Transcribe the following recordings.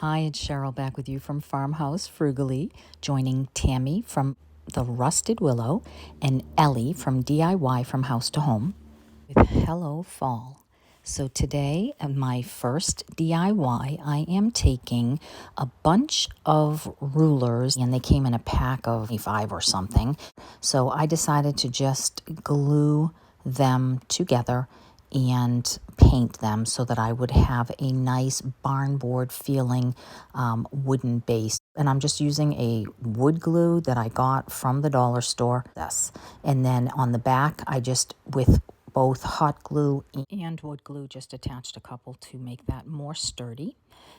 Hi, it's Cheryl back with you from Farmhouse, Frugally, joining Tammi from the Rusted Willow and Ellie from DIY from House to Home with Hello Fall. So today, my first DIY, I am taking a bunch of rulers, and they came in a pack of 25 or something. So I decided to just glue them together and paint them so that I would have a nice barn board feeling wooden base. And I'm just using a wood glue that I got from the dollar store. And then on the back, I just, with both hot glue and wood glue, just attached a couple to make that more sturdy.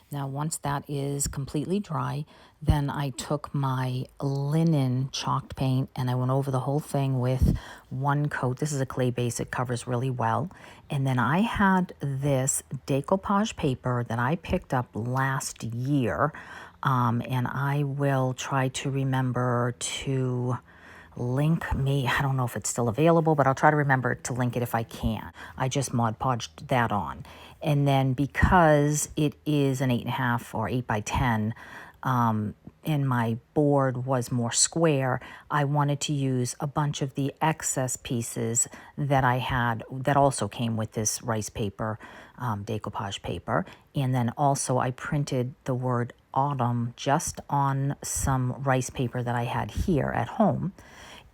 Now, once that is completely dry, then I took my linen chalked paint and I went over the whole thing with one coat. This is a clay base. It covers really well. And then I had this decoupage paper that I picked up last year. And I will try to remember to link me. I don't know if it's still available, but I'll try to remember to link it if I can. I just Mod Podged that on. And then because it is an 8.5 or 8 by 10, and my board was more square, I wanted to use a bunch of the excess pieces that I had that also came with this rice paper, decoupage paper. And then also I printed the word autumn just on some rice paper that I had here at home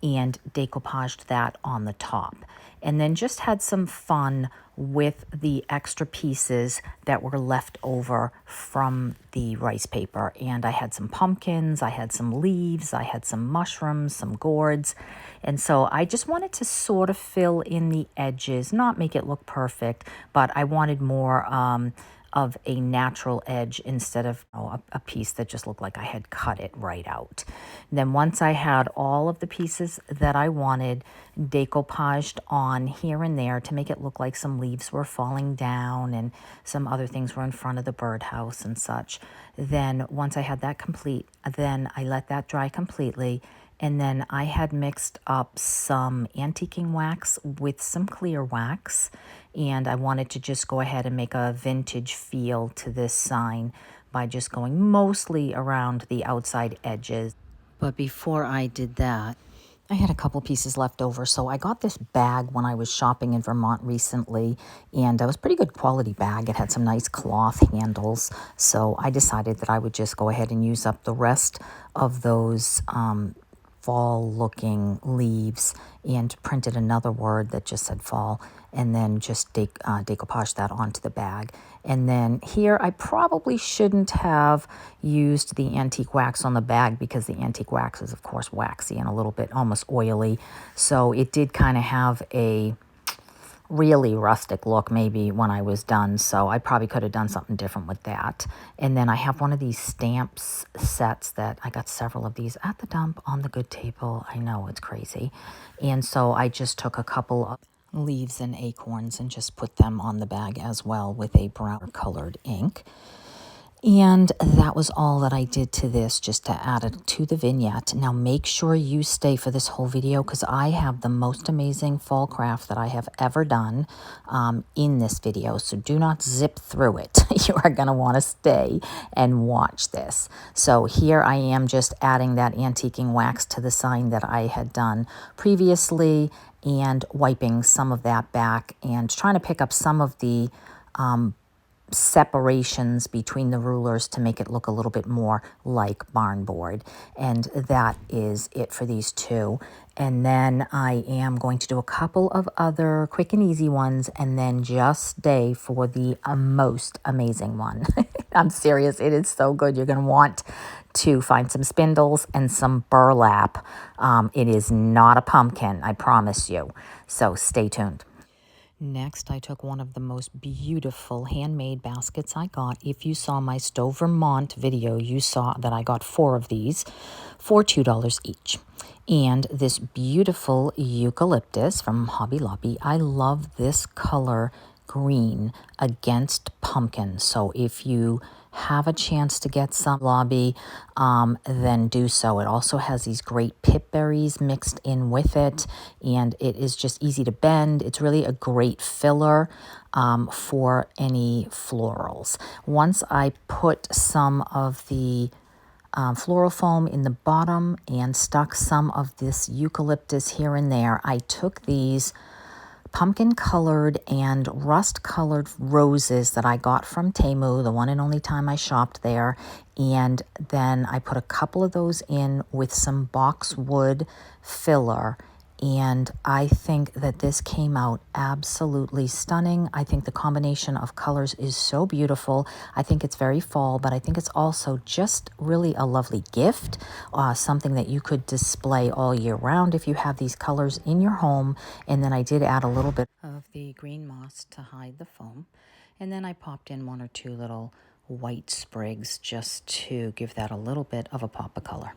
and decoupaged that on the top. And then just had some fun with the extra pieces that were left over from the rice paper. And I had some pumpkins, I had some leaves, I had some mushrooms, some gourds. And so I just wanted to sort of fill in the edges, not make it look perfect, but I wanted more of a natural edge instead of a piece that just looked like I had cut it right out. And then once I had all of the pieces that I wanted decoupaged on here and there to make it look like some leaves were falling down and some other things were in front of the birdhouse and such, then once I had that complete, then I let that dry completely. And then I had mixed up some antiquing wax with some clear wax. And I wanted to just go ahead and make a vintage feel to this sign by just going mostly around the outside edges. But before I did that, I had a couple pieces left over, so I got this bag when I was shopping in Vermont recently, and it was a pretty good quality bag. It had some nice cloth handles, so I decided that I would just go ahead and use up the rest of those fall-looking leaves and printed another word that just said fall, and then just decoupage that onto the bag. And then here, I probably shouldn't have used the antique wax on the bag because the antique wax is, of course, waxy and a little bit almost oily. So it did kind of have a really rustic look maybe when I was done, so I probably could have done something different with that. And then I have one of these stamps sets that I got several of these at the dump on the good table. I know, it's crazy. And so I just took a couple of leaves and acorns and just put them on the bag as well with a brown colored ink. And that was all that I did to this, just to add it to the vignette. Now make sure you stay for this whole video because I have the most amazing fall craft that I have ever done in this video. So do not zip through it. You are going to want to stay and watch this. So here I am just adding that antiquing wax to the sign that I had done previously and wiping some of that back and trying to pick up some of the separations between the rulers to make it look a little bit more like barn board. And that is it for these two. And then I am going to do a couple of other quick and easy ones and then just stay for the most amazing one. I'm serious. It is so good. You're going to want to find some spindles and some burlap. It is not a pumpkin, I promise you. So stay tuned. Next, I took one of the most beautiful handmade baskets I got. If you saw my Stowe, Vermont video, you saw that I got 4 of these for $2 each. And this beautiful eucalyptus from Hobby Lobby. I love this color green against pumpkin. So if you have a chance to get some lobby, then do so. It also has these great pip berries mixed in with it, and it is just easy to bend. It's really a great filler for any florals. Once I put some of the floral foam in the bottom and stuck some of this eucalyptus here and there, I took these pumpkin colored and rust colored roses that I got from Temu, the one and only time I shopped there, and then I put a couple of those in with some boxwood filler, and I think that this came out absolutely stunning. I think the combination of colors is so beautiful. I think it's very fall, but I think it's also just really a lovely gift, something that you could display all year round if you have these colors in your home. And then I did add a little bit of the green moss to hide the foam. And then I popped in one or two little white sprigs just to give that a little bit of a pop of color.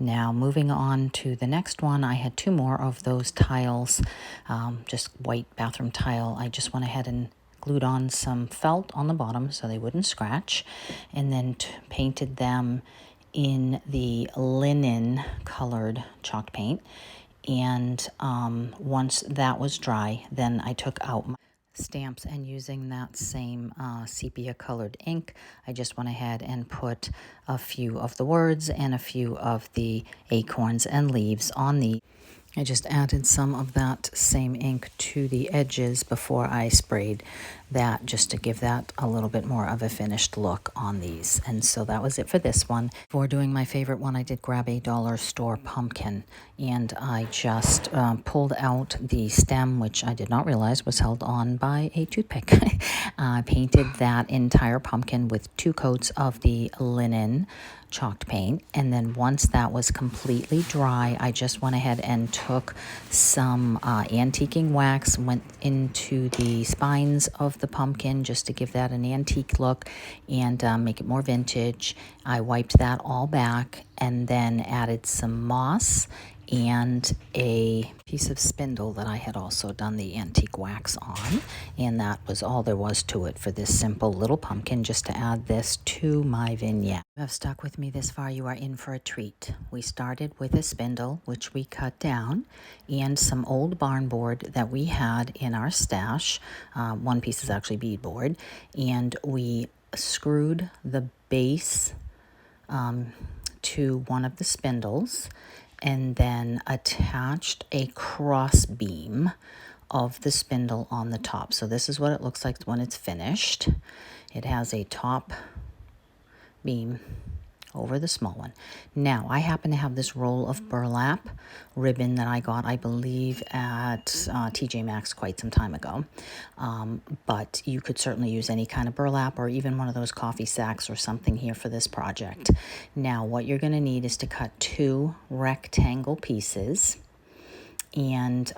Now moving on to the next one, I had two more of those tiles, just white bathroom tile. I just went ahead and glued on some felt on the bottom so they wouldn't scratch, and then painted them in the linen colored chalk paint. And once that was dry, then I took out my stamps, and using that same sepia colored ink, I just went ahead and put a few of the words and a few of the acorns and leaves on the. I just added some of that same ink to the edges before I sprayed that, just to give that a little bit more of a finished look on these. And so that was it for this one. For doing my favorite one, I did grab a dollar store pumpkin, and I just pulled out the stem, which I did not realize was held on by a toothpick. I painted that entire pumpkin with 2 coats of the linen chalked paint, and then once that was completely dry, I just went ahead and took some antiquing wax, went into the spines of the pumpkin just to give that an antique look and make it more vintage. I wiped that all back and then added some moss and a piece of spindle that I had also done the antique wax on, and that was all there was to it for this simple little pumpkin, just to add this to my vignette. If you have stuck with me this far, you are in for a treat. We started with a spindle, which we cut down, and some old barn board that we had in our stash. One piece is actually beadboard, and we screwed the base to one of the spindles, and then attached a cross beam of the spindle on the top. So this is what it looks like when it's finished. It has a top beam over the small one. Now, I happen to have this roll of burlap ribbon that I got, I believe, at TJ Maxx quite some time ago. But you could certainly use any kind of burlap or even one of those coffee sacks or something here for this project. Now, what you're going to need is to cut 2 rectangle pieces. And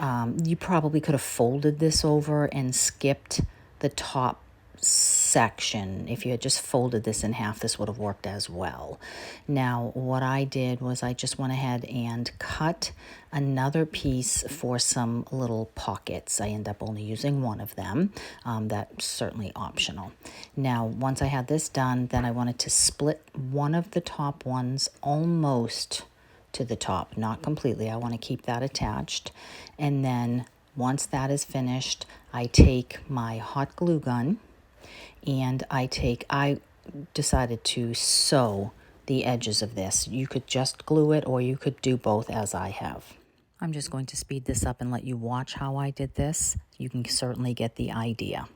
you probably could have folded this over and skipped the top section. If you had just folded this in half, this would have worked as well. Now, what I did was I just went ahead and cut another piece for some little pockets. I end up only using one of them. That's certainly optional. Now, once I had this done, then I wanted to split one of the top ones almost to the top, not completely. I want to keep that attached. And then once that is finished, I take my hot glue gun and I decided to sew the edges of this. You could just glue it, or you could do both as I have. I'm just going to speed this up and let you watch how I did this. You can certainly get the idea.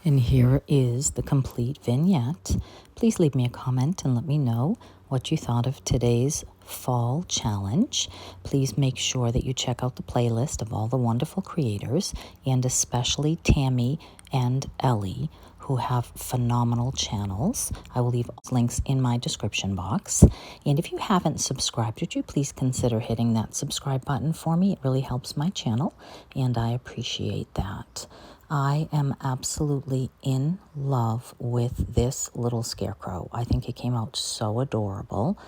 And here is the complete vignette. Please leave me a comment and let me know what you thought of today's fall challenge. Please make sure that you check out the playlist of all the wonderful creators, and especially Tammi and Ellie, who have phenomenal channels. I will leave links in my description box. And if you haven't subscribed, would you please consider hitting that subscribe button for me? It really helps my channel, and I appreciate that. I am absolutely in love with this little scarecrow. I think it came out so adorable.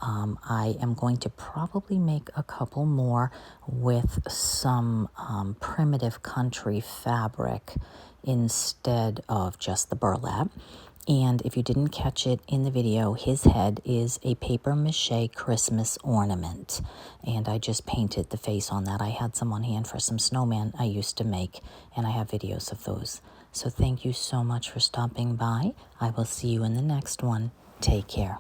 I am going to probably make a couple more with some primitive country fabric instead of just the burlap. And if you didn't catch it in the video, his head is a paper mache Christmas ornament. And I just painted the face on that. I had some on hand for some snowman I used to make, and I have videos of those. So thank you so much for stopping by. I will see you in the next one. Take care.